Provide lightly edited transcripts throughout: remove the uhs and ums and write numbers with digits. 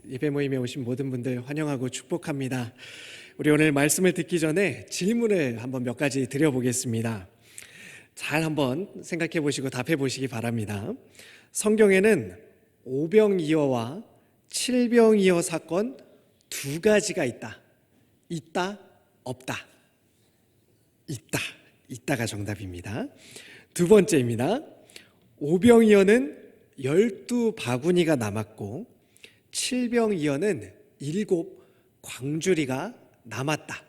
예배 모임에 오신 모든 분들 환영하고 축복합니다. 우리 오늘 말씀을 듣기 전에 질문을 한번 몇 가지 드려보겠습니다. 잘 한번 생각해 보시고 답해 보시기 바랍니다. 성경에는 오병이어와 칠병이어 사건 두 가지가 있다. 있다, 없다. 있다. 있다가 정답입니다. 두 번째입니다. 오병이어는 12바구니가 남았고 칠병이어는 7 광주리가 남았다.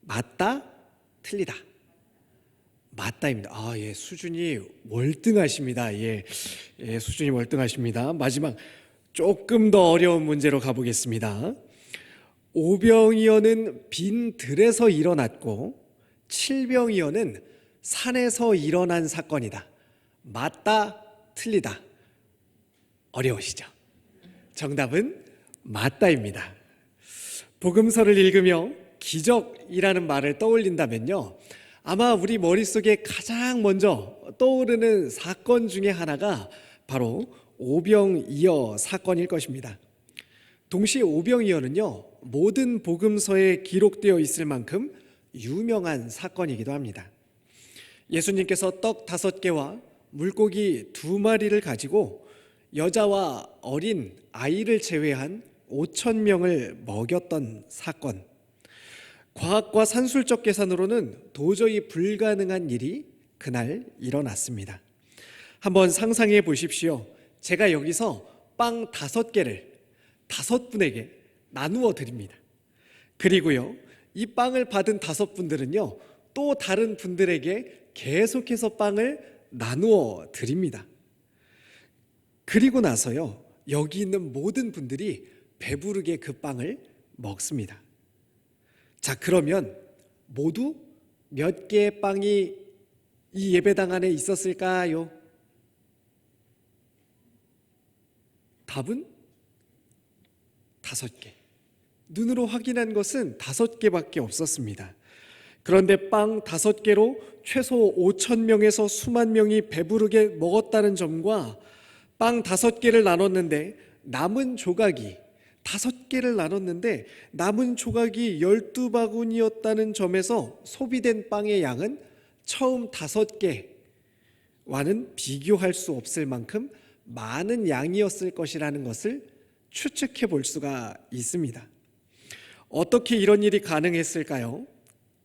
맞다, 틀리다. 맞다입니다. 수준이 월등하십니다. 수준이 월등하십니다. 마지막 조금 더 어려운 문제로 가보겠습니다. 오병이어는 빈 들에서 일어났고 칠병이어는 산에서 일어난 사건이다. 맞다, 틀리다. 어려우시죠? 정답은 맞다입니다. 복음서를 읽으며 기적이라는 말을 떠올린다면요, 아마 우리 머릿속에 가장 먼저 떠오르는 사건 중에 하나가 바로 오병이어 사건일 것입니다. 동시에 오병이어는요, 모든 복음서에 기록되어 있을 만큼 유명한 사건이기도 합니다. 예수님께서 떡 5개와 물고기 2마리를 가지고 여자와 어린 아이를 제외한 5,000명을 먹였던 사건. 과학과 산술적 계산으로는 도저히 불가능한 일이 그날 일어났습니다. 한번 상상해 보십시오. 제가 여기서 빵 5개를 5분에게 나누어 드립니다. 그리고요, 이 빵을 받은 5분들은요, 또 다른 분들에게 계속해서 빵을 나누어 드립니다. 그리고 나서요, 여기 있는 모든 분들이 배부르게 그 빵을 먹습니다. 자, 그러면 모두 몇 개의 빵이 이 예배당 안에 있었을까요? 답은 5개. 눈으로 확인한 것은 5개밖에 없었습니다. 그런데 빵 5개로 최소 5,000명에서 수만 명이 배부르게 먹었다는 점과 빵 5개를 나눴는데 남은 조각이 5개를 나눴는데 남은 조각이 12바구니였다는 점에서 소비된 빵의 양은 처음 5개와는 비교할 수 없을 만큼 많은 양이었을 것이라는 것을 추측해 볼 수가 있습니다. 어떻게 이런 일이 가능했을까요?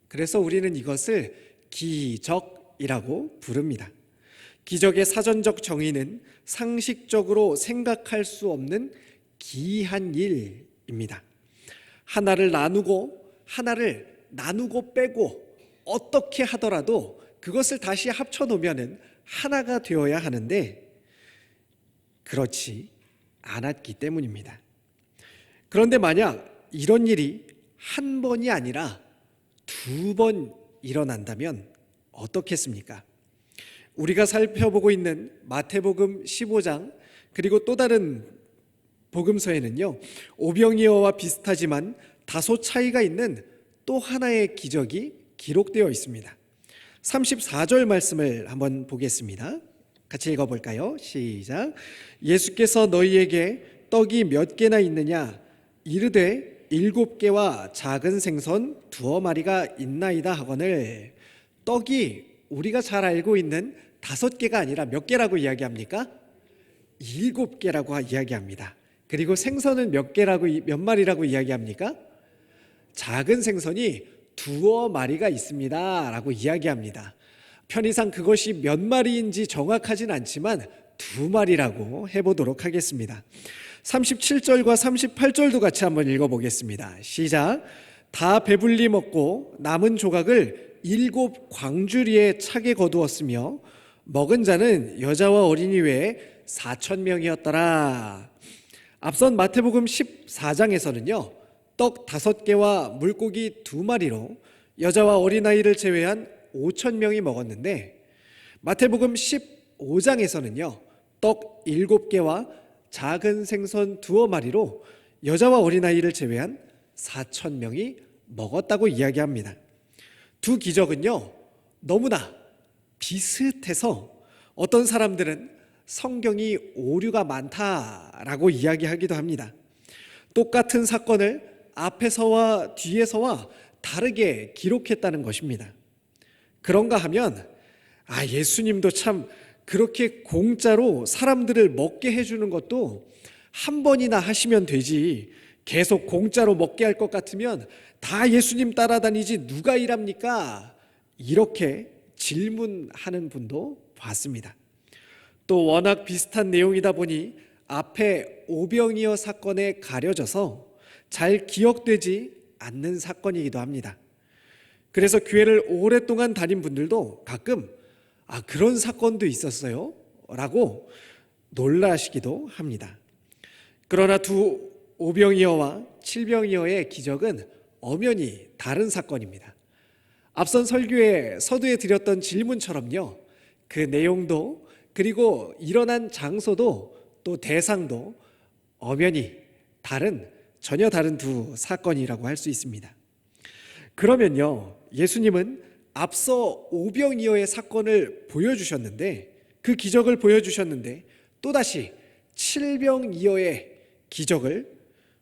그래서 우리는 이것을 기적이라고 부릅니다. 기적의 사전적 정의는 상식적으로 생각할 수 없는 기이한 일입니다. 하나를 나누고 빼고 어떻게 하더라도 그것을 다시 합쳐 놓으면 하나가 되어야 하는데 그렇지 않았기 때문입니다. 그런데 만약 이런 일이 한 번이 아니라 2번 일어난다면 어떻겠습니까? 우리가 살펴보고 있는 마태복음 15장 그리고 또 다른 복음서에는요, 오병이어와 비슷하지만 다소 차이가 있는 또 하나의 기적이 기록되어 있습니다. 34절 말씀을 한번 보겠습니다. 같이 읽어볼까요? 시작. 예수께서 너희에게 떡이 몇 개나 있느냐 이르되 7개와 작은 생선 2마리가 있나이다 하거늘. 떡이 우리가 잘 알고 있는 5개가 아니라 몇 개라고 이야기합니까? 7개라고 이야기합니다. 그리고 생선은 몇 마리라고 이야기합니까? 작은 생선이 2마리가 있습니다 라고 이야기합니다. 편의상 그것이 몇 마리인지 정확하진 않지만 2마리라고 해보도록 하겠습니다. 37절과 38절도 같이 한번 읽어보겠습니다. 시작. 다 배불리 먹고 남은 조각을 7 광주리에 차게 거두었으며 먹은 자는 여자와 어린이 외에 4,000명이었더라. 앞선 마태복음 14장에서는요, 떡 5개와 물고기 2마리로 여자와 어린아이를 제외한 5,000명이 먹었는데 마태복음 15장에서는요, 떡 7개와 작은 생선 2마리로 여자와 어린아이를 제외한 4,000명이 먹었다고 이야기합니다. 두 기적은요, 너무나 비슷해서 어떤 사람들은 성경이 오류가 많다라고 이야기하기도 합니다. 똑같은 사건을 앞에서와 뒤에서와 다르게 기록했다는 것입니다. 그런가 하면 예수님도 참 그렇게 공짜로 사람들을 먹게 해주는 것도 한 번이나 하시면 되지, 계속 공짜로 먹게 할 것 같으면 다 예수님 따라다니지 누가 일합니까? 이렇게 질문하는 분도 봤습니다. 또 워낙 비슷한 내용이다 보니 앞에 오병이어 사건에 가려져서 잘 기억되지 않는 사건이기도 합니다. 그래서 교회를 오랫동안 다닌 분들도 가끔 그런 사건도 있었어요? 라고 놀라시기도 합니다. 그러나 두 오병이어와 칠병이어의 기적은 엄연히 다른 사건입니다. 앞선 설교에 서두에 드렸던 질문처럼요, 그 내용도 그리고 일어난 장소도 또 대상도 엄연히 전혀 다른 두 사건이라고 할 수 있습니다. 그러면요, 예수님은 앞서 오병이어의 사건을 보여주셨는데, 그 기적을 보여주셨는데 또다시 칠병이어의 기적을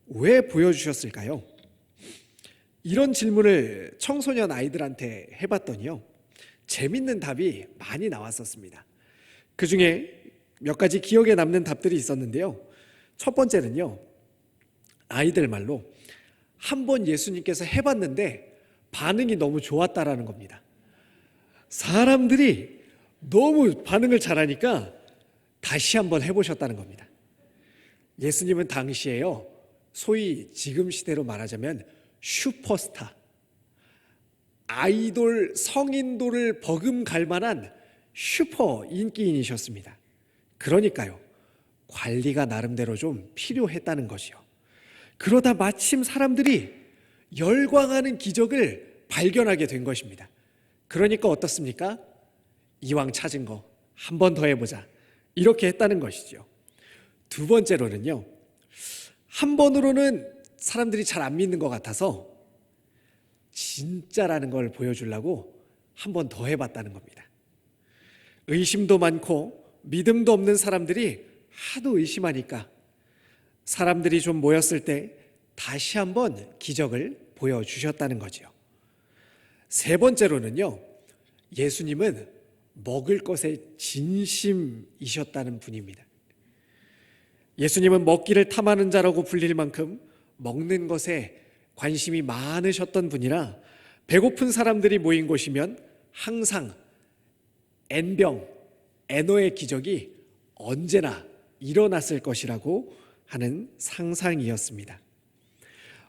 왜 보여주셨을까요? 이런 질문을 청소년 아이들한테 해봤더니요, 재밌는 답이 많이 나왔었습니다. 그 중에 몇 가지 기억에 남는 답들이 있었는데요. 첫 번째는요, 아이들 말로 한 번 예수님께서 해봤는데 반응이 너무 좋았다라는 겁니다. 사람들이 너무 반응을 잘하니까 다시 한번 해보셨다는 겁니다. 예수님은 당시에요, 소위 지금 시대로 말하자면 슈퍼스타, 아이돌, 성인도를 버금갈 만한 슈퍼 인기인이셨습니다. 그러니까요, 관리가 나름대로 좀 필요했다는 것이요. 그러다 마침 사람들이 열광하는 기적을 발견하게 된 것입니다. 그러니까 어떻습니까? 이왕 찾은 거 한 번 더 해보자, 이렇게 했다는 것이죠. 두 번째로는요, 한 번으로는 사람들이 잘 안 믿는 것 같아서 진짜라는 걸 보여주려고 한 번 더 해봤다는 겁니다. 의심도 많고 믿음도 없는 사람들이 하도 의심하니까 사람들이 좀 모였을 때 다시 한번 기적을 보여주셨다는 거지요. 세 번째로는요, 예수님은 먹을 것에 진심이셨다는 분입니다. 예수님은 먹기를 탐하는 자라고 불릴 만큼 먹는 것에 관심이 많으셨던 분이라 배고픈 사람들이 모인 곳이면 항상 N병, N호의 기적이 언제나 일어났을 것이라고 하는 상상이었습니다.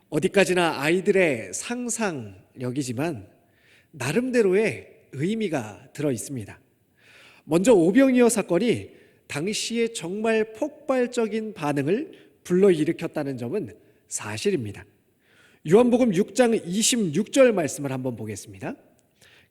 어디까지나 아이들의 상상력이지만 나름대로의 의미가 들어 있습니다. 먼저 오병이어 사건이 당시에 정말 폭발적인 반응을 불러일으켰다는 점은 사실입니다. 요한복음 6장 26절 말씀을 한번 보겠습니다.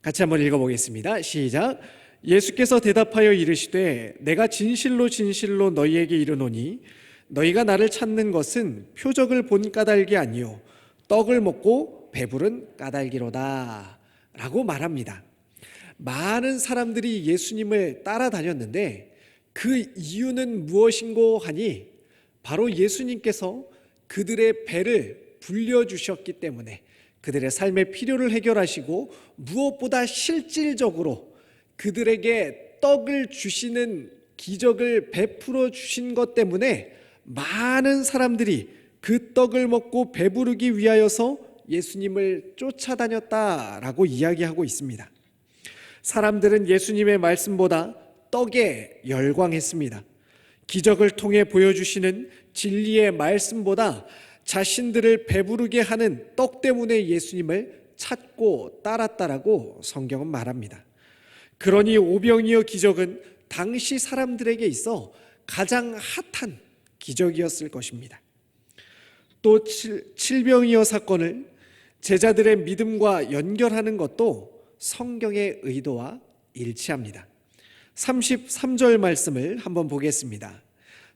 같이 한번 읽어보겠습니다. 시작. 예수께서 대답하여 이르시되 내가 진실로 진실로 너희에게 이르노니 너희가 나를 찾는 것은 표적을 본 까닭이 아니요 떡을 먹고 배부른 까닭이로다 라고 말합니다. 많은 사람들이 예수님을 따라다녔는데 그 이유는 무엇인고 하니 바로 예수님께서 그들의 배를 불려주셨기 때문에, 그들의 삶의 필요를 해결하시고 무엇보다 실질적으로 그들에게 떡을 주시는 기적을 베풀어 주신 것 때문에 많은 사람들이 그 떡을 먹고 배부르기 위하여서 예수님을 쫓아다녔다라고 이야기하고 있습니다. 사람들은 예수님의 말씀보다 떡에 열광했습니다. 기적을 통해 보여주시는 진리의 말씀보다 자신들을 배부르게 하는 떡 때문에 예수님을 찾고 따랐다라고 성경은 말합니다. 그러니 오병이어 기적은 당시 사람들에게 있어 가장 핫한 기적이었을 것입니다. 또 칠병이어 사건을 제자들의 믿음과 연결하는 것도 성경의 의도와 일치합니다. 33절 말씀을 한번 보겠습니다.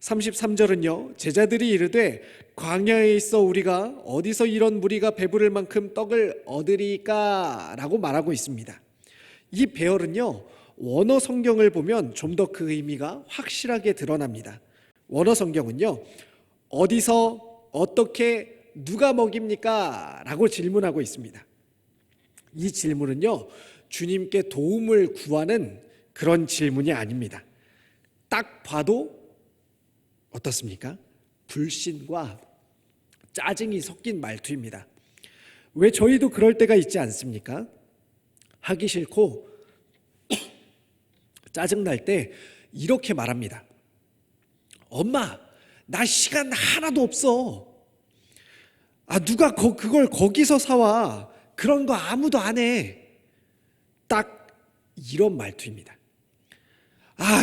33절은요, 제자들이 이르되 광야에 있어 우리가 어디서 이런 무리가 배부를 만큼 떡을 얻으리까 라고 말하고 있습니다. 이 배열은요, 원어 성경을 보면 좀 더 그 의미가 확실하게 드러납니다. 원어 성경은요, 어디서 어떻게 누가 먹입니까? 라고 질문하고 있습니다. 이 질문은요, 주님께 도움을 구하는 그런 질문이 아닙니다. 딱 봐도 어떻습니까? 불신과 짜증이 섞인 말투입니다. 왜 저희도 그럴 때가 있지 않습니까? 하기 싫고 짜증날 때 이렇게 말합니다. 엄마, 나 시간 하나도 없어. 누가 그걸 거기서 사와. 그런 거 아무도 안 해. 딱 이런 말투입니다.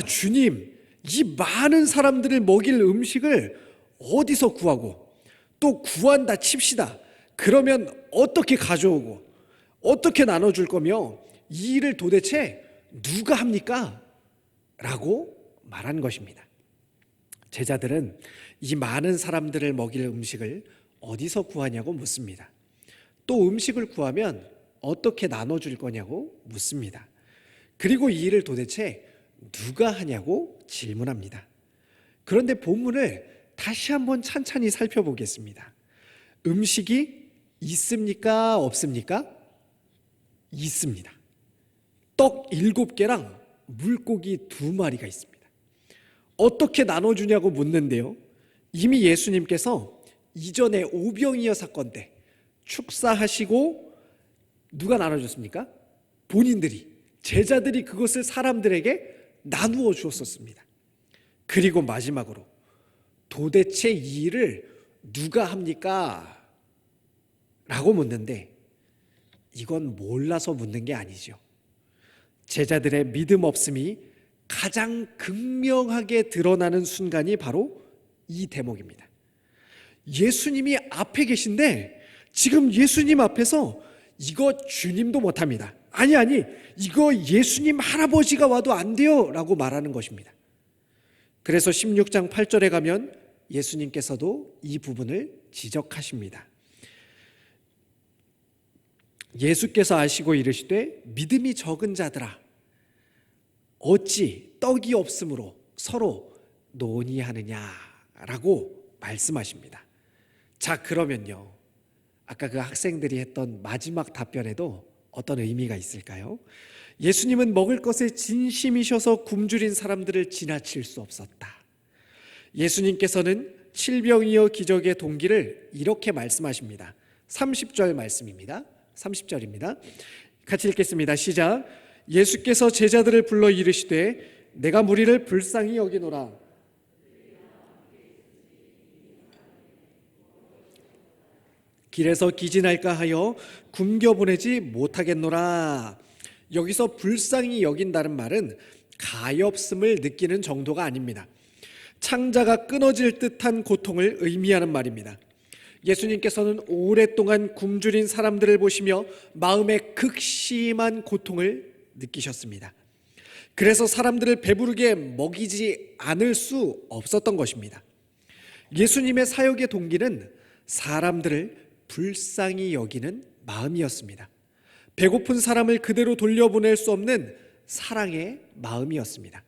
주님, 이 많은 사람들을 먹일 음식을 어디서 구하고, 또 구한다 칩시다. 그러면 어떻게 가져오고 어떻게 나눠줄 거며 이 일을 도대체 누가 합니까? 라고 말한 것입니다. 제자들은 이 많은 사람들을 먹일 음식을 어디서 구하냐고 묻습니다. 또 음식을 구하면 어떻게 나눠줄 거냐고 묻습니다. 그리고 이 일을 도대체 누가 하냐고 질문합니다. 그런데 본문을 다시 한번 찬찬히 살펴보겠습니다. 음식이 있습니까? 없습니까? 있습니다. 떡 7개랑 물고기 2마리가 있습니다. 어떻게 나눠주냐고 묻는데요, 이미 예수님께서 이전에 오병이어 사건 때 축사하시고 누가 나눠줬습니까? 본인들이, 제자들이 그것을 사람들에게 나누어 주었었습니다. 그리고 마지막으로 도대체 이 일을 누가 합니까? 라고 묻는데 이건 몰라서 묻는 게 아니죠. 제자들의 믿음 없음이 가장 극명하게 드러나는 순간이 바로 이 대목입니다. 예수님이 앞에 계신데 지금 예수님 앞에서 이거 주님도 못합니다. 아니 이거 예수님 할아버지가 와도 안 돼요 라고 말하는 것입니다. 그래서 16장 8절에 가면 예수님께서도 이 부분을 지적하십니다. 예수께서 아시고 이르시되 믿음이 적은 자들아 어찌 떡이 없으므로 서로 논의하느냐라고 말씀하십니다. 자, 그러면요, 아까 그 학생들이 했던 마지막 답변에도 어떤 의미가 있을까요? 예수님은 먹을 것에 진심이셔서 굶주린 사람들을 지나칠 수 없었다. 예수님께서는 칠병이어 기적의 동기를 이렇게 말씀하십니다. 30절 말씀입니다. 30절입니다. 같이 읽겠습니다. 시작. 예수께서 제자들을 불러 이르시되 내가 무리를 불쌍히 여기노라. 길에서 기진할까 하여 굶겨보내지 못하겠노라. 여기서 불쌍히 여긴다는 말은 가엾음을 느끼는 정도가 아닙니다. 창자가 끊어질 듯한 고통을 의미하는 말입니다. 예수님께서는 오랫동안 굶주린 사람들을 보시며 마음에 극심한 고통을 느끼셨습니다. 그래서 사람들을 배부르게 먹이지 않을 수 없었던 것입니다. 예수님의 사역의 동기는 사람들을 불쌍히 여기는 마음이었습니다. 배고픈 사람을 그대로 돌려보낼 수 없는 사랑의 마음이었습니다.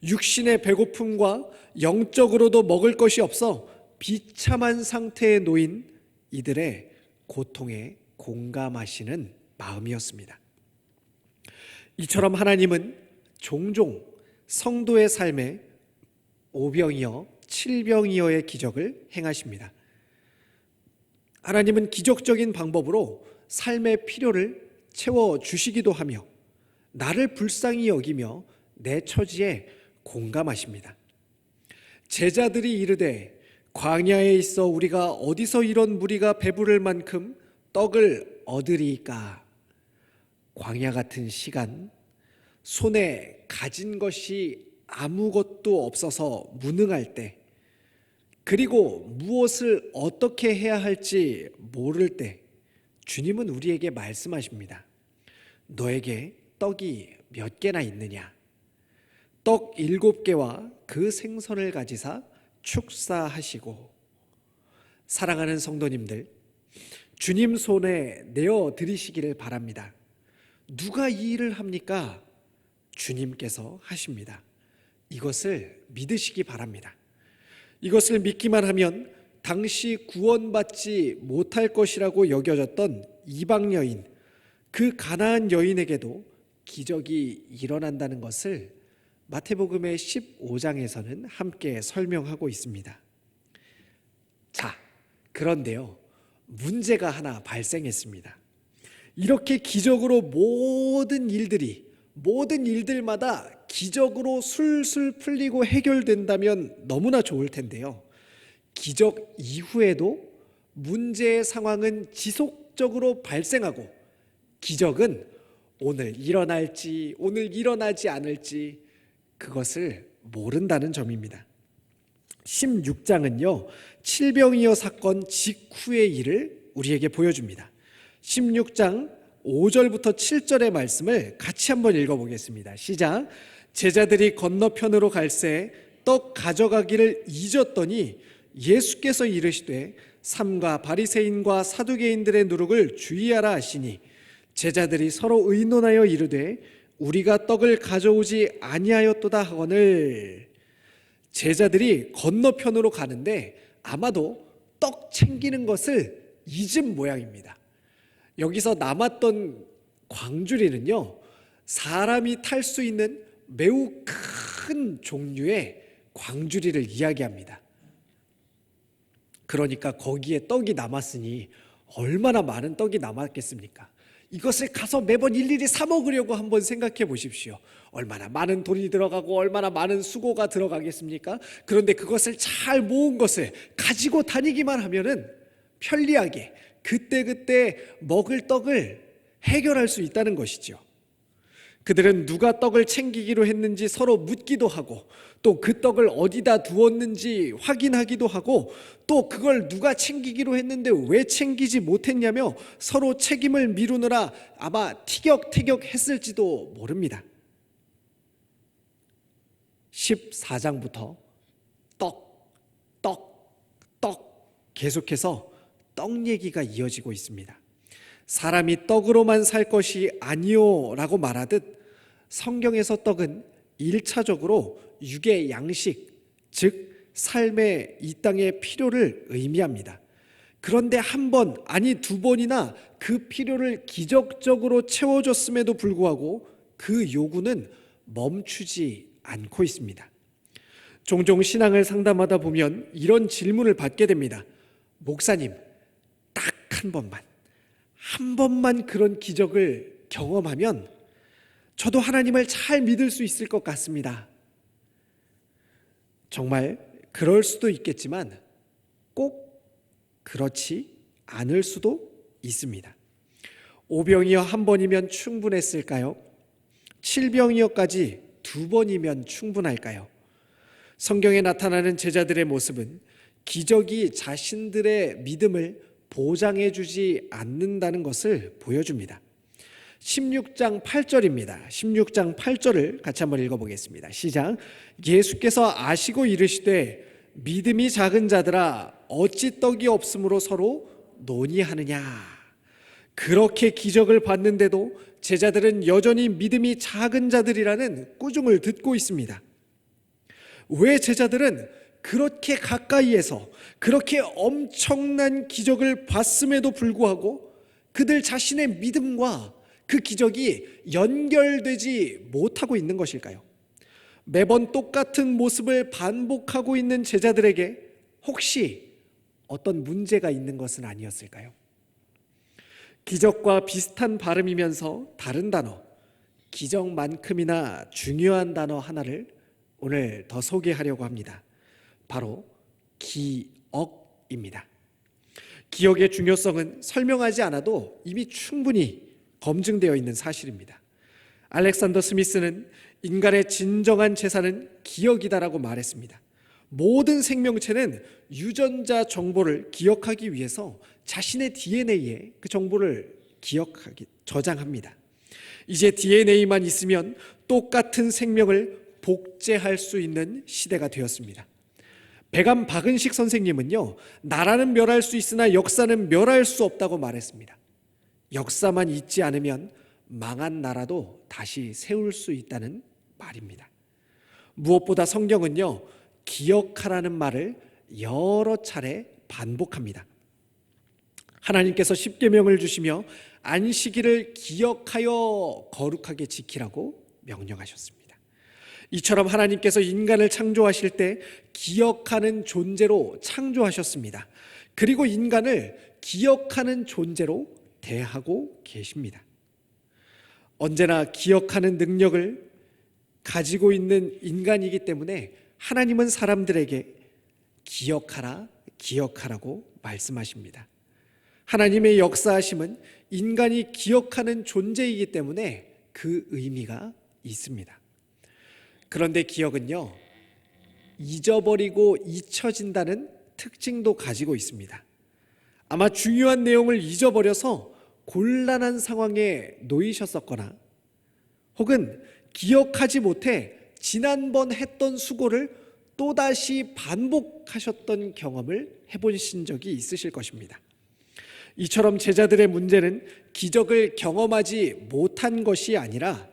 육신의 배고픔과 영적으로도 먹을 것이 없어 비참한 상태에 놓인 이들의 고통에 공감하시는 마음이었습니다. 이처럼 하나님은 종종 성도의 삶에 오병이어, 칠병이어의 기적을 행하십니다. 하나님은 기적적인 방법으로 삶의 필요를 채워주시기도 하며 나를 불쌍히 여기며 내 처지에 공감하십니다. 제자들이 이르되 광야에 있어 우리가 어디서 이런 무리가 배부를 만큼 떡을 얻으리이까. 광야 같은 시간, 손에 가진 것이 아무것도 없어서 무능할 때, 그리고 무엇을 어떻게 해야 할지 모를 때 주님은 우리에게 말씀하십니다. 너에게 떡이 몇 개나 있느냐? 떡 7개와 그 생선을 가지사 축사하시고. 사랑하는 성도님들, 주님 손에 내어 드리시기를 바랍니다. 누가 이 일을 합니까? 주님께서 하십니다. 이것을 믿으시기 바랍니다. 이것을 믿기만 하면 당시 구원받지 못할 것이라고 여겨졌던 이방 여인, 그 가나안 여인에게도 기적이 일어난다는 것을 마태복음의 15장에서는 함께 설명하고 있습니다. 자, 그런데요, 문제가 하나 발생했습니다. 이렇게 기적으로 모든 일들마다 기적으로 술술 풀리고 해결된다면 너무나 좋을 텐데요, 기적 이후에도 문제의 상황은 지속적으로 발생하고 기적은 오늘 일어날지 오늘 일어나지 않을지 그것을 모른다는 점입니다. 16장은요, 칠병이어 사건 직후의 일을 우리에게 보여줍니다. 16장 5절부터 7절의 말씀을 같이 한번 읽어보겠습니다. 시작. 제자들이 건너편으로 갈새 떡 가져가기를 잊었더니 예수께서 이르시되 삼가 바리새인과 사두개인들의 누룩을 주의하라 하시니 제자들이 서로 의논하여 이르되 우리가 떡을 가져오지 아니하였도다 하거늘. 제자들이 건너편으로 가는데 아마도 떡 챙기는 것을 잊은 모양입니다. 여기서 남았던 광주리는요, 사람이 탈 수 있는 매우 큰 종류의 광주리를 이야기합니다. 그러니까 거기에 떡이 남았으니 얼마나 많은 떡이 남았겠습니까? 이것을 가서 매번 일일이 사 먹으려고 한번 생각해 보십시오. 얼마나 많은 돈이 들어가고 얼마나 많은 수고가 들어가겠습니까? 그런데 그것을 잘 모은 것을 가지고 다니기만 하면은 편리하게 그때그때 먹을 떡을 해결할 수 있다는 것이죠. 그들은 누가 떡을 챙기기로 했는지 서로 묻기도 하고 또 그 떡을 어디다 두었는지 확인하기도 하고 또 그걸 누가 챙기기로 했는데 왜 챙기지 못했냐며 서로 책임을 미루느라 아마 티격태격 했을지도 모릅니다. 14장부터 떡 계속해서 떡 얘기가 이어지고 있습니다. 사람이 떡으로만 살 것이 아니요 라고 말하듯 성경에서 떡은 1차적으로 육의 양식, 즉 삶의 이 땅의 필요를 의미합니다. 그런데 한 번, 아니 두 번이나 그 필요를 기적적으로 채워줬음에도 불구하고 그 요구는 멈추지 않고 있습니다. 종종 신앙을 상담하다 보면 이런 질문을 받게 됩니다. 목사님, 딱 한 번만 그런 기적을 경험하면 저도 하나님을 잘 믿을 수 있을 것 같습니다. 정말 그럴 수도 있겠지만 꼭 그렇지 않을 수도 있습니다. 5병이어 한 번이면 충분했을까요? 7병이어까지 두 번이면 충분할까요? 성경에 나타나는 제자들의 모습은 기적이 자신들의 믿음을 보장해 주지 않는다는 것을 보여줍니다. 16장 8절입니다. 16장 8절을 같이 한번 읽어보겠습니다. 시작. 예수께서 아시고 이르시되 믿음이 작은 자들아 어찌 떡이 없으므로 서로 논의하느냐. 그렇게 기적을 봤는데도 제자들은 여전히 믿음이 작은 자들이라는 꾸중을 듣고 있습니다. 왜 제자들은 그렇게 가까이에서 그렇게 엄청난 기적을 봤음에도 불구하고 그들 자신의 믿음과 그 기적이 연결되지 못하고 있는 것일까요? 매번 똑같은 모습을 반복하고 있는 제자들에게 혹시 어떤 문제가 있는 것은 아니었을까요? 기적과 비슷한 발음이면서 다른 단어, 기적만큼이나 중요한 단어 하나를 오늘 더 소개하려고 합니다. 바로 기억입니다. 기억의 중요성은 설명하지 않아도 이미 충분히 검증되어 있는 사실입니다. 알렉산더 스미스는 인간의 진정한 재산은 기억이다라고 말했습니다. 모든 생명체는 유전자 정보를 기억하기 위해서 자신의 DNA에 그 정보를 저장합니다. 이제 DNA만 있으면 똑같은 생명을 복제할 수 있는 시대가 되었습니다. 백암 박은식 선생님은요, 나라는 멸할 수 있으나 역사는 멸할 수 없다고 말했습니다. 역사만 잊지 않으면 망한 나라도 다시 세울 수 있다는 말입니다. 무엇보다 성경은요, 기억하라는 말을 여러 차례 반복합니다. 하나님께서 십계명을 주시며 안식일을 기억하여 거룩하게 지키라고 명령하셨습니다. 이처럼 하나님께서 인간을 창조하실 때 기억하는 존재로 창조하셨습니다. 그리고 인간을 기억하는 존재로 대하고 계십니다. 언제나 기억하는 능력을 가지고 있는 인간이기 때문에 하나님은 사람들에게 기억하라고 말씀하십니다. 하나님의 역사하심은 인간이 기억하는 존재이기 때문에 그 의미가 있습니다. 그런데 기억은요, 잊어버리고 잊혀진다는 특징도 가지고 있습니다. 아마 중요한 내용을 잊어버려서 곤란한 상황에 놓이셨었거나 혹은 기억하지 못해 지난번 했던 수고를 또다시 반복하셨던 경험을 해보신 적이 있으실 것입니다. 이처럼 제자들의 문제는 기적을 경험하지 못한 것이 아니라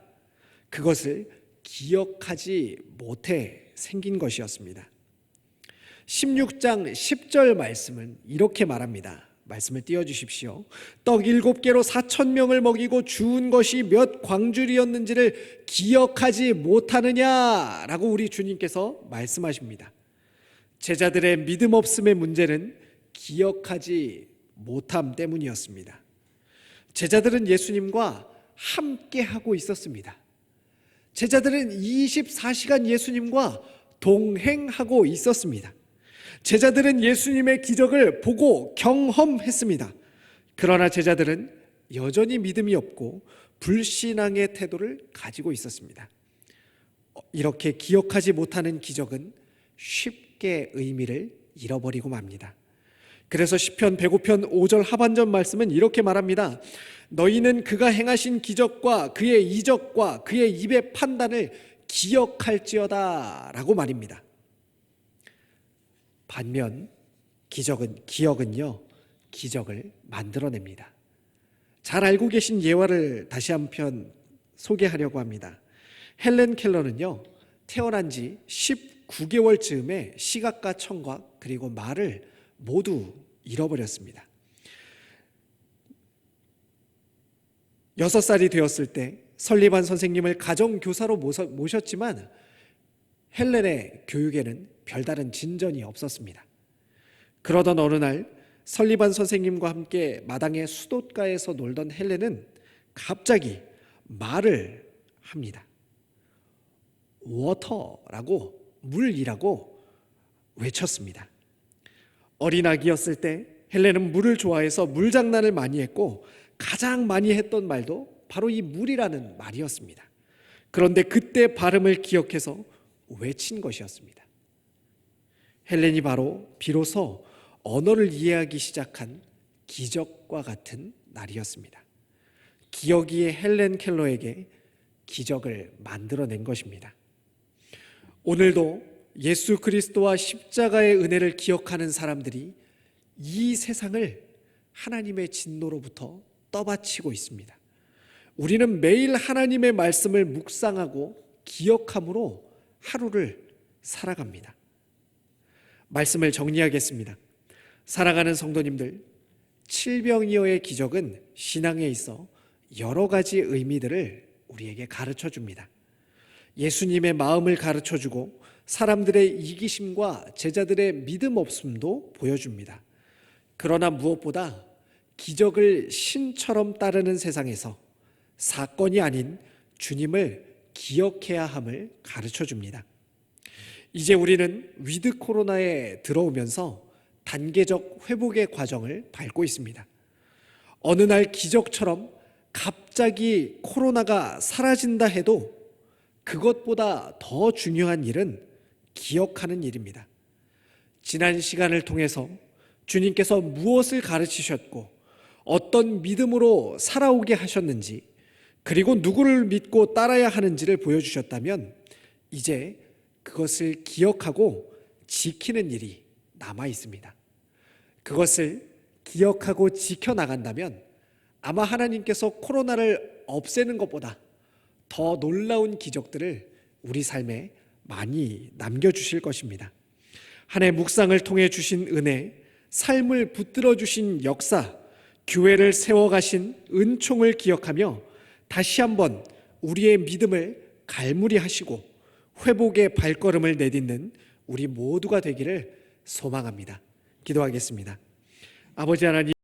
그것을 기억하지 못해 생긴 것이었습니다. 16장 10절 말씀은 이렇게 말합니다. 말씀을 띄워주십시오. 떡 7개로 4,000명을 먹이고 주운 것이 몇 광줄이었는지를 기억하지 못하느냐라고 우리 주님께서 말씀하십니다. 제자들의 믿음 없음의 문제는 기억하지 못함 때문이었습니다. 제자들은 예수님과 함께 하고 있었습니다. 제자들은 24시간 예수님과 동행하고 있었습니다. 제자들은 예수님의 기적을 보고 경험했습니다. 그러나 제자들은 여전히 믿음이 없고 불신앙의 태도를 가지고 있었습니다. 이렇게 기억하지 못하는 기적은 쉽게 의미를 잃어버리고 맙니다. 그래서 시편 105편 5절 하반절 말씀은 이렇게 말합니다. 너희는 그가 행하신 기적과 그의 이적과 그의 입의 판단을 기억할지어다 라고 말입니다. 반면 기억은요, 기적을 만들어냅니다. 잘 알고 계신 예화를 다시 한편 소개하려고 합니다. 헬렌 켈러는요, 태어난 지 19개월 즈음에 시각과 청각 그리고 말을 모두 잃어버렸습니다. 6살이 되었을 때 설리반 선생님을 가정교사로 모셨지만 헬렌의 교육에는 별다른 진전이 없었습니다. 그러던 어느 날 설리반 선생님과 함께 마당의 수돛가에서 놀던 헬렌은 갑자기 말을 합니다. 워터라고, 물이라고 외쳤습니다. 어린 아기였을 때 헬렌은 물을 좋아해서 물장난을 많이 했고 가장 많이 했던 말도 바로 이 물이라는 말이었습니다. 그런데 그때 발음을 기억해서 외친 것이었습니다. 헬렌이 비로소 언어를 이해하기 시작한 기적과 같은 날이었습니다. 기억이 헬렌 켈러에게 기적을 만들어낸 것입니다. 오늘도 예수 그리스도와 십자가의 은혜를 기억하는 사람들이 이 세상을 하나님의 진노로부터 떠받치고 있습니다. 우리는 매일 하나님의 말씀을 묵상하고 기억함으로 하루를 살아갑니다. 말씀을 정리하겠습니다. 사랑하는 성도님들, 칠병이어의 기적은 신앙에 있어 여러 가지 의미들을 우리에게 가르쳐 줍니다. 예수님의 마음을 가르쳐 주고 사람들의 이기심과 제자들의 믿음 없음도 보여줍니다. 그러나 무엇보다 기적을 신처럼 따르는 세상에서 사건이 아닌 주님을 기억해야 함을 가르쳐 줍니다. 이제 우리는 위드 코로나에 들어오면서 단계적 회복의 과정을 밟고 있습니다. 어느 날 기적처럼 갑자기 코로나가 사라진다 해도 그것보다 더 중요한 일은 기억하는 일입니다. 지난 시간을 통해서 주님께서 무엇을 가르치셨고 어떤 믿음으로 살아오게 하셨는지 그리고 누구를 믿고 따라야 하는지를 보여주셨다면 이제 그것을 기억하고 지키는 일이 남아 있습니다. 그것을 기억하고 지켜나간다면 아마 하나님께서 코로나를 없애는 것보다 더 놀라운 기적들을 우리 삶에 많이 남겨주실 것입니다. 한 해 묵상을 통해 주신 은혜, 삶을 붙들어 주신 역사, 교회를 세워가신 은총을 기억하며 다시 한번 우리의 믿음을 갈무리하시고 회복의 발걸음을 내딛는 우리 모두가 되기를 소망합니다. 기도하겠습니다. 아버지 하나님,